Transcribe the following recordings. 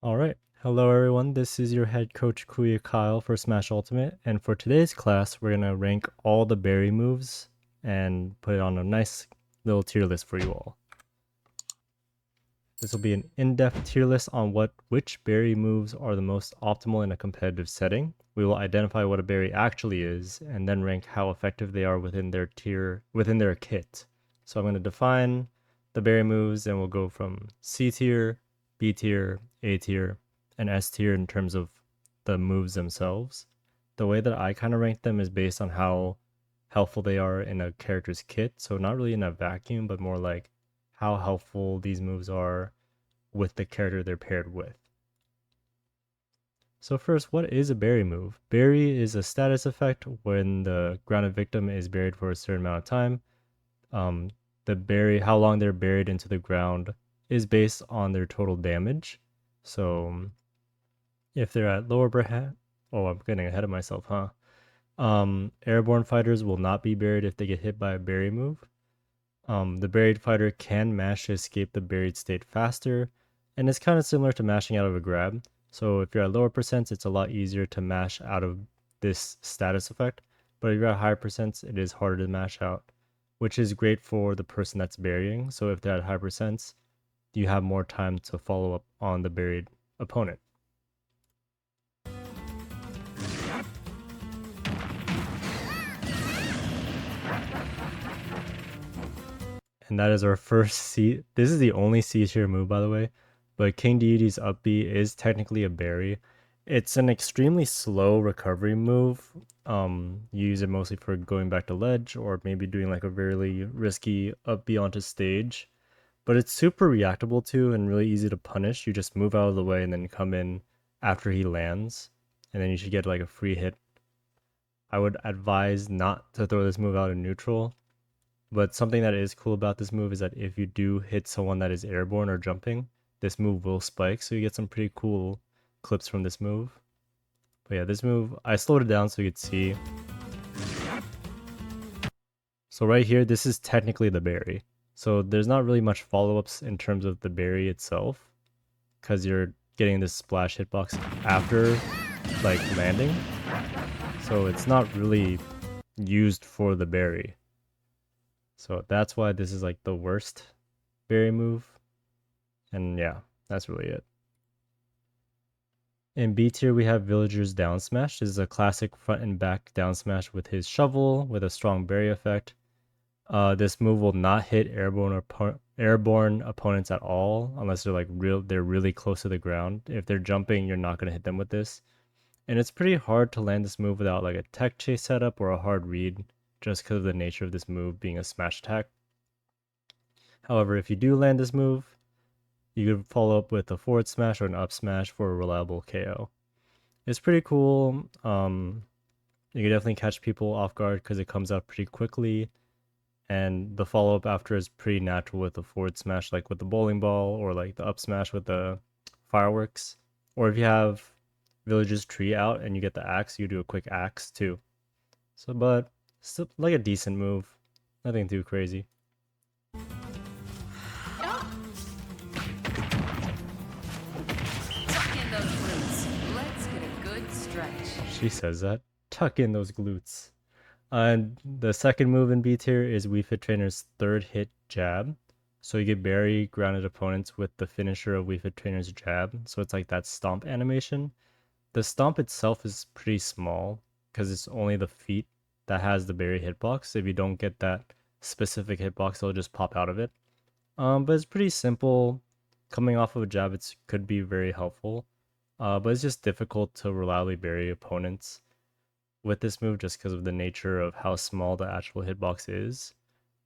Alright, hello everyone, this is your head coach Kuya Kyle for Smash Ultimate, and for today's class, we're going to rank all the berry moves and put it on a nice little tier list for you all. This will be an in-depth tier list on which berry moves are the most optimal in a competitive setting. We will identify what a berry actually is, and then rank how effective they are within their kit. So I'm going to define the berry moves, and we'll go from C tier, B tier, A tier, and S tier in terms of the moves themselves. The way that I kind of rank them is based on how helpful they are in a character's kit. So not really in a vacuum, but more like how helpful these moves are with the character they're paired with. So first, what is a bury move? Bury is a status effect when the grounded victim is buried for a certain amount of time. How long they're buried into the ground is based on their total damage. So if they're at lower I'm getting ahead of myself, huh? Airborne fighters will not be buried if they get hit by a bury move. The buried fighter can mash to escape the buried state faster, and it's kind of similar to mashing out of a grab. So if you're at lower percents, it's a lot easier to mash out of this status effect. But if you're at higher percents, it is harder to mash out, which is great for the person that's burying. So if they're at high percents, you have more time to follow up on the buried opponent. And that is our first C. This is the only C tier move, by the way. But King Deity's up B is technically a berry. It's an extremely slow recovery move. You use it mostly for going back to ledge or maybe doing like a very risky up B onto stage. But it's super reactable too and really easy to punish. You just move out of the way and then come in after he lands. And then you should get like a free hit. I would advise not to throw this move out in neutral. But something that is cool about this move is that if you do hit someone that is airborne or jumping, this move will spike. So you get some pretty cool clips from this move. But yeah, this move, I slowed it down so you could see. So right here, this is technically the berry. So there's not really much follow-ups in terms of the berry itself, because you're getting this splash hitbox after like landing. So it's not really used for the berry. So that's why this is like the worst berry move. And yeah, that's really it. In B tier, we have Villager's down smash. This is a classic front and back down smash with his shovel with a strong berry effect. This move will not hit airborne opponents at all unless they're really close to the ground. If they're jumping, you're not gonna hit them with this. And it's pretty hard to land this move without like a tech chase setup or a hard read, just because of the nature of this move being a smash attack. However, if you do land this move, you could follow up with a forward smash or an up smash for a reliable KO. It's pretty cool. You can definitely catch people off guard because it comes out pretty quickly, and the follow up after is pretty natural with the forward smash, like with the bowling ball, or like the up smash with the fireworks. Or if you have Village's tree out and you get the axe, you do a quick axe too. So, but still like a decent move, nothing too crazy. She says that. Tuck in those glutes. And the second move in B tier is Wii Fit Trainer's third hit jab. So you get bury grounded opponents with the finisher of Wii Fit Trainer's jab. So it's like that stomp animation. The stomp itself is pretty small because it's only the feet that has the bury hitbox. If you don't get that specific hitbox, it'll just pop out of it. But it's pretty simple. Coming off of a jab, it could be very helpful. But it's just difficult to reliably bury opponents with this move just because of the nature of how small the actual hitbox is.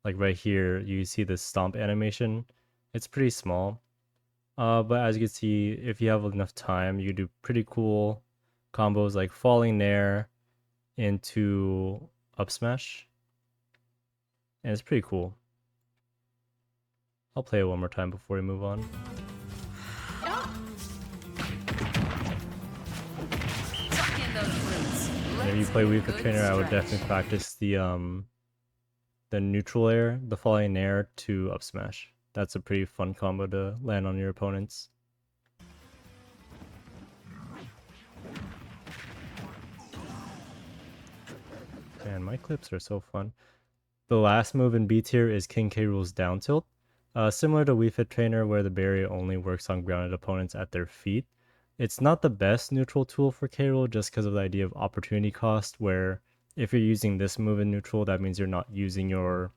Like right here, you see the stomp animation. It's pretty small. But as you can see, if you have enough time, you do pretty cool combos like falling nair into up smash. And it's pretty cool. I'll play it one more time before we move on. And if you play Wii Fit Trainer, I would definitely practice the neutral air, the falling air to up smash. That's a pretty fun combo to land on your opponents. my clips are so fun. The last move in B tier is King K. Rool's down tilt. Similar to Wii Fit Trainer, where the barrier only works on grounded opponents at their feet. It's not the best neutral tool for K. Rool just because of the idea of opportunity cost, where if you're using this move in neutral, that means you're not using your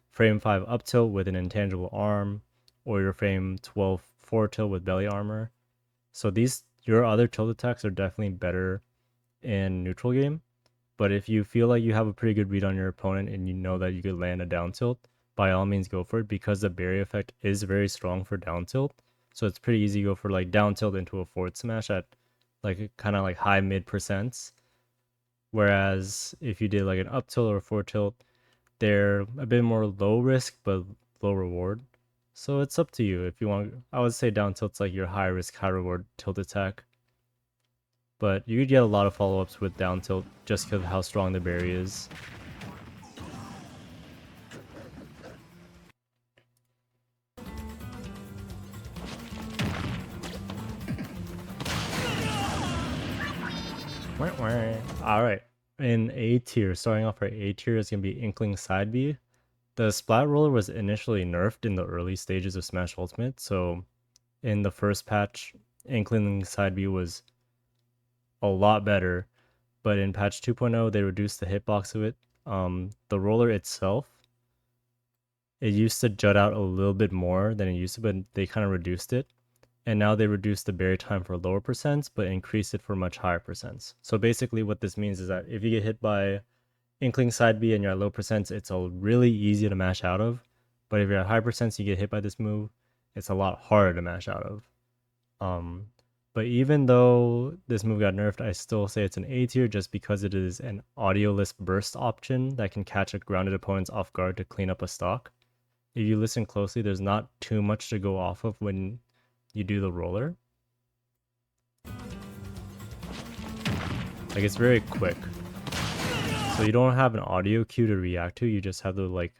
frame 5 up tilt with an intangible arm, or your frame 12 4 tilt with belly armor. So your other tilt attacks are definitely better in neutral game. But if you feel like you have a pretty good read on your opponent and you know that you could land a down tilt, by all means go for it because the barrier effect is very strong for down tilt. So it's pretty easy to go for like down tilt into a forward smash at like kind of like high mid percents. Whereas if you did like an up tilt or a forward tilt, they're a bit more low risk but low reward. So it's up to you if you want. I would say down tilt's like your high risk, high reward tilt attack. But you could get a lot of follow-ups with down tilt just because of how strong the berry is. Alright, in A tier, starting off our A tier is going to be Inkling Side B. The Splat Roller was initially nerfed in the early stages of Smash Ultimate, so in the first patch, Inkling Side B was a lot better, but in patch 2.0, they reduced the hitbox of it. The roller itself, it used to jut out a little bit more than it used to, but they kind of reduced it. And now they reduced the barrier time for lower percents, but increased it for much higher percents. So basically what this means is that if you get hit by Inkling Side B and you're at low percents, it's really easy to mash out of. But if you're at high percents, you get hit by this move, it's a lot harder to mash out of. But even though this move got nerfed, I still say it's an A tier just because it is an audioless burst option that can catch a grounded opponents off guard to clean up a stock. If you listen closely, there's not too much to go off of when you do the roller. Like it's very quick. So you don't have an audio cue to react to, you just have to like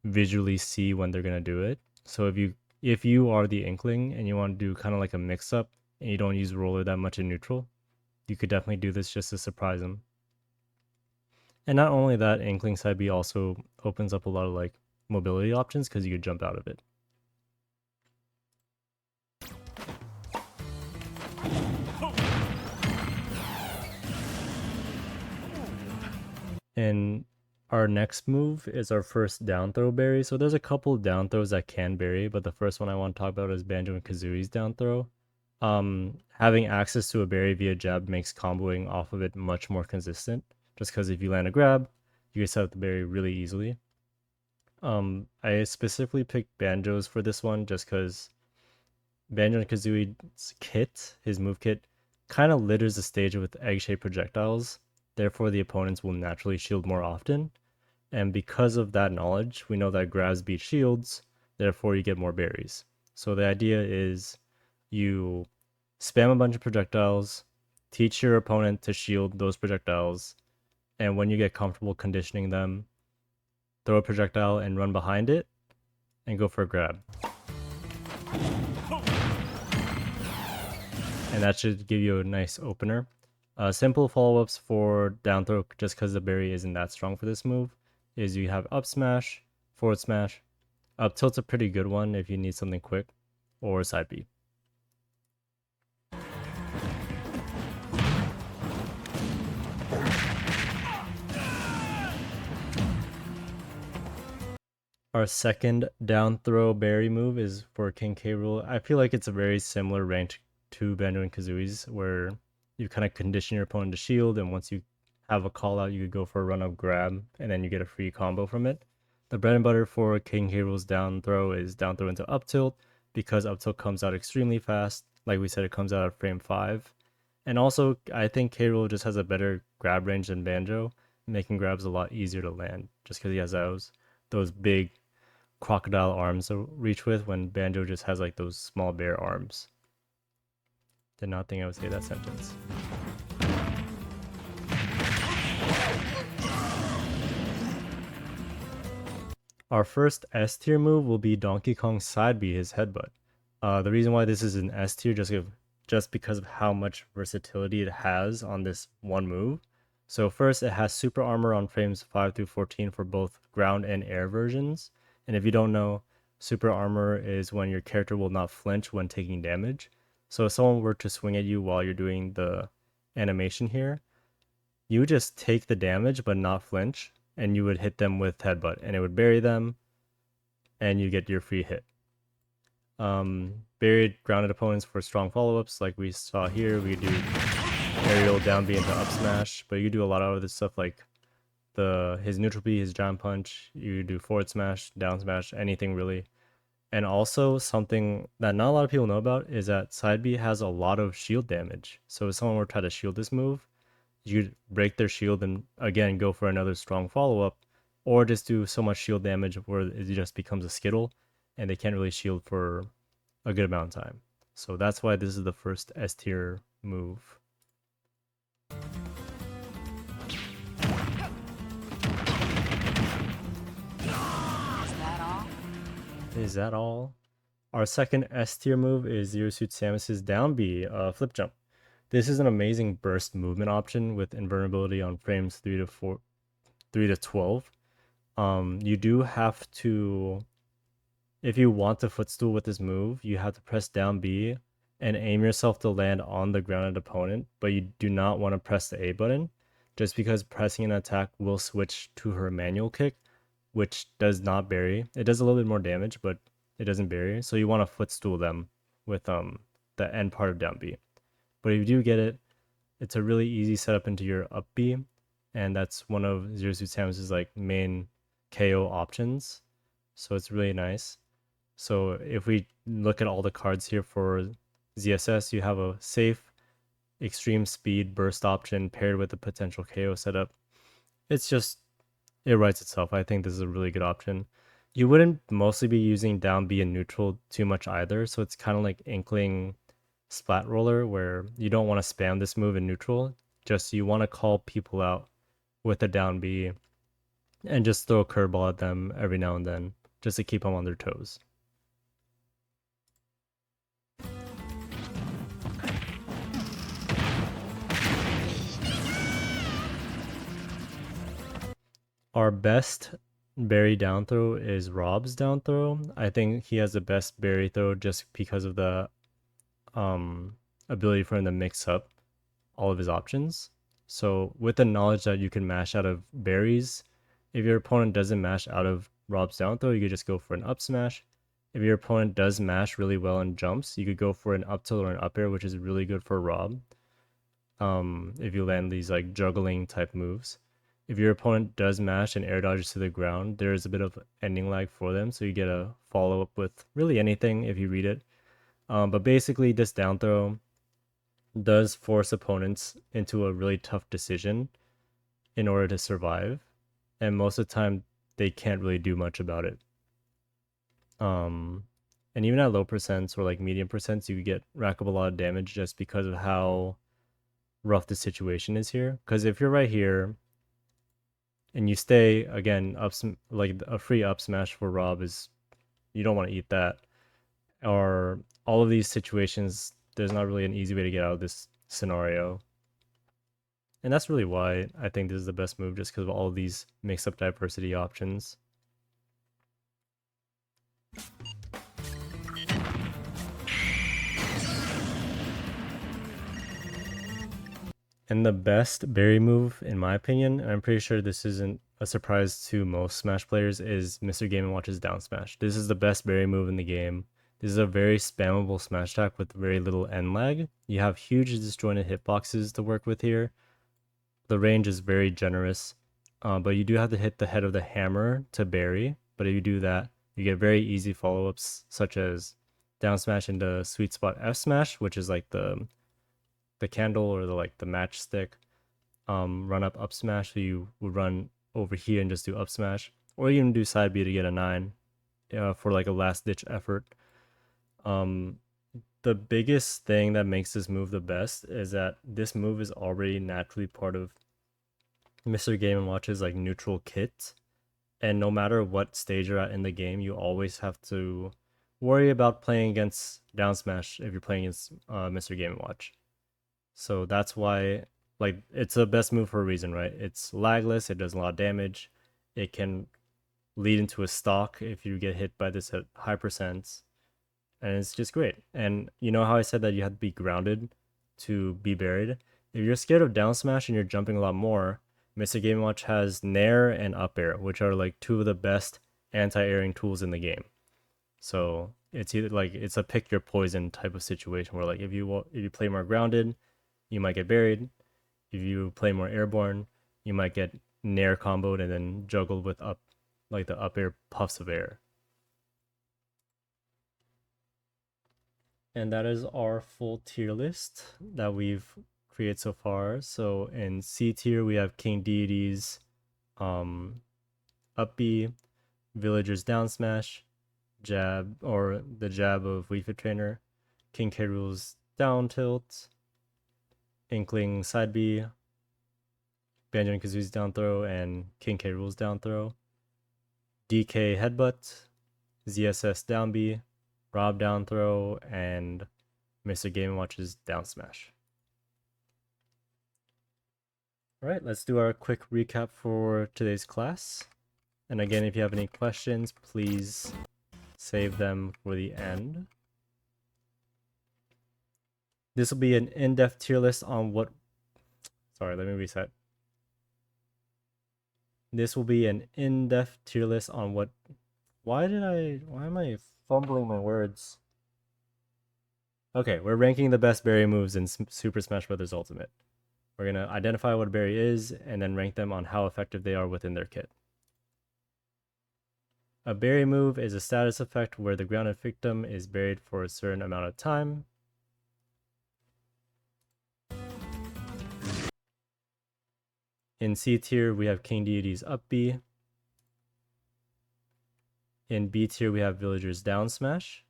visually see when they're gonna do it. So if you are the Inkling and you want to do kind of like a mix up and you don't use roller that much in neutral, you could definitely do this just to surprise them. And not only that, Inkling Side B also opens up a lot of like mobility options because you could jump out of it. And our next move is our first down throw berry. So there's a couple down throws that can berry, but the first one I want to talk about is Banjo and Kazooie's down throw. Having access to a berry via jab makes comboing off of it much more consistent. Just because if you land a grab, you can set up the berry really easily. I specifically picked Banjo's for this one just because Banjo and Kazooie's kit, his move kit, kind of litters the stage with egg-shaped projectiles. Therefore, the opponents will naturally shield more often. And because of that knowledge, we know that grabs beat shields, therefore you get more berries. So the idea is you spam a bunch of projectiles, teach your opponent to shield those projectiles, and when you get comfortable conditioning them, throw a projectile and run behind it, and go for a grab. And that should give you a nice opener. Simple follow-ups for down throw, just because the berry isn't that strong for this move, is you have up smash, forward smash. Up tilt's a pretty good one if you need something quick, or side B. Our second down throw berry move is for King K. Rool. I feel like it's a very similar rank to Banjo and Kazooie's, where you kind of condition your opponent to shield, and once you have a call out, you could go for a run up grab, and then you get a free combo from it. The bread and butter for King K. Rool's down throw is down throw into up tilt, because up tilt comes out extremely fast. Like we said, it comes out at frame 5. And also, I think K. Rool just has a better grab range than Banjo, making grabs a lot easier to land, just because he has those big crocodile arms to reach with, when Banjo just has like those small bear arms. Did not think I would say that sentence. Our first S tier move will be Donkey Kong's side B, his headbutt. The reason why this is an S tier just because of how much versatility it has on this one move. So first, it has super armor on frames 5 through 14 for both ground and air versions. And if you don't know, super armor is when your character will not flinch when taking damage. So if someone were to swing at you while you're doing the animation here, you would just take the damage but not flinch, and you would hit them with headbutt, and it would bury them, and you get your free hit. Buried grounded opponents for strong follow-ups, like we saw here. We do aerial down B into up smash, but you do a lot of other stuff like his neutral B, his giant punch. You do forward smash, down smash, anything really. And also something that not a lot of people know about is that side B has a lot of shield damage. So if someone were to try to shield this move, you'd break their shield and again go for another strong follow-up, or just do so much shield damage where it just becomes a skittle and they can't really shield for a good amount of time. So that's why this is the first S tier move. Is that all? Our second S tier move is Zero Suit Samus's down B, flip jump. This is an amazing burst movement option with invulnerability on frames 3 to 12. You do have to, if you want to footstool with this move, you have to press down B and aim yourself to land on the grounded opponent, but you do not want to press the A button, just because pressing an attack will switch to her manual kick, which does not bury. It does a little bit more damage, but it doesn't bury. So you want to footstool them with the end part of down B. But if you do get it, it's a really easy setup into your up B, and that's one of Zero Suit Samus's like main KO options. So it's really nice. So if we look at all the cards here for ZSS, you have a safe, extreme speed burst option paired with a potential KO setup. It writes itself. I think this is a really good option. You wouldn't mostly be using down B and neutral too much either, so it's kind of like Inkling Splat Roller, where you don't want to spam this move in neutral. Just you want to call people out with a down B and just throw a curveball at them every now and then, just to keep them on their toes. Our best berry down throw is Rob's down throw. I think he has the best berry throw just because of the ability for him to mix up all of his options. So with the knowledge that you can mash out of berries, if your opponent doesn't mash out of Rob's down throw, you could just go for an up smash. If your opponent does mash really well and jumps, you could go for an up tilt or an up air, which is really good for Rob. If you land these like juggling type moves. If your opponent does mash and air dodges to the ground, there is a bit of ending lag for them, so you get a follow up with really anything if you read it. But basically, this down throw does force opponents into a really tough decision in order to survive, and most of the time they can't really do much about it. And even at low percents or like medium percents, you get rack up a lot of damage just because of how rough the situation is here. Because if you're right here and you stay again up, like a free up smash for Rob is, you don't want to eat that. Or all of these situations, there's not really an easy way to get out of this scenario. And that's really why I think this is the best move, just because of all of these mix-up diversity options. And the best berry move, in my opinion, and I'm pretty sure this isn't a surprise to most Smash players, is Mr. Game & Watch's down smash. This is the best berry move in the game. This is a very spammable smash attack with very little end lag. You have huge disjointed hitboxes to work with here. The range is very generous, but you do have to hit the head of the hammer to berry. But if you do that, you get very easy follow-ups, such as down smash into sweet spot F smash, which is like the candle or the matchstick. Run up smash, so you would run over here and just do up smash, or you can do side B to get a 9 for like a last ditch effort. The biggest thing that makes this move the best is that this move is already naturally part of Mr. Game & Watch's like neutral kit, and no matter what stage you're at in the game, you always have to worry about playing against down smash if you're playing against Mr. Game & Watch. So that's why like it's the best move for a reason, right? It's lagless, it does a lot of damage, it can lead into a stock if you get hit by this at high percents, and it's just great. And you know how I said that you have to be grounded to be buried? If you're scared of down smash and you're jumping a lot more, Mr. Game Watch has Nair and Up Air, which are like two of the best anti-airing tools in the game. So it's either like it's a pick your poison type of situation where like if you play more grounded, you might get buried. If you play more airborne, you might get Nair comboed and then juggled with up like the up air puffs of air. And that is our full tier list that we've created so far. So in C tier we have King Deities, up B, Villagers down smash, jab or the jab of Wii Fit Trainer, King K. Rool's down tilt, Inkling side B, Banjo and Kazooie's down throw, and King K. Rool's down throw, DK headbutt, ZSS down B, Rob down throw, and Mr. Game Watch's down smash. All right, let's do our quick recap for today's class. And again, if you have any questions, please save them for the end. This will be an in-depth tier list on what... Sorry, let me reset. This will be an in-depth tier list on what... Why am I fumbling my words? Okay, we're ranking the best berry moves in Super Smash Bros. Ultimate. We're going to identify what a berry is and then rank them on how effective they are within their kit. A berry move is a status effect where the grounded victim is buried for a certain amount of time. In C tier, we have King Deities up B. In B tier, we have Villagers down smash.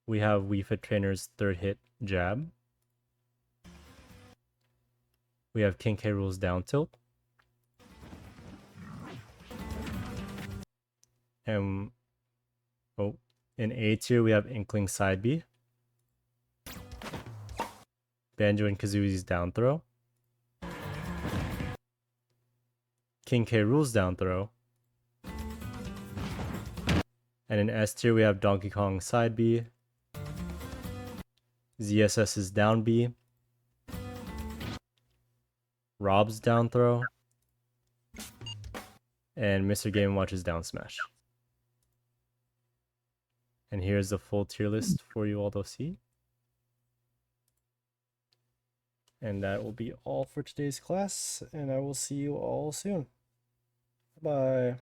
We have Wii Fit Trainer's third hit jab. We have King K. Rool's down tilt. And in A tier, we have Inkling side B. Banjo and Kazooie's down throw. King K. Rool's down throw. And in S tier, we have Donkey Kong side B. ZSS's down B. Rob's down throw. And Mr. Game Watch's down smash. And here's the full tier list for you all to see. And that will be all for today's class, and I will see you all soon. Bye.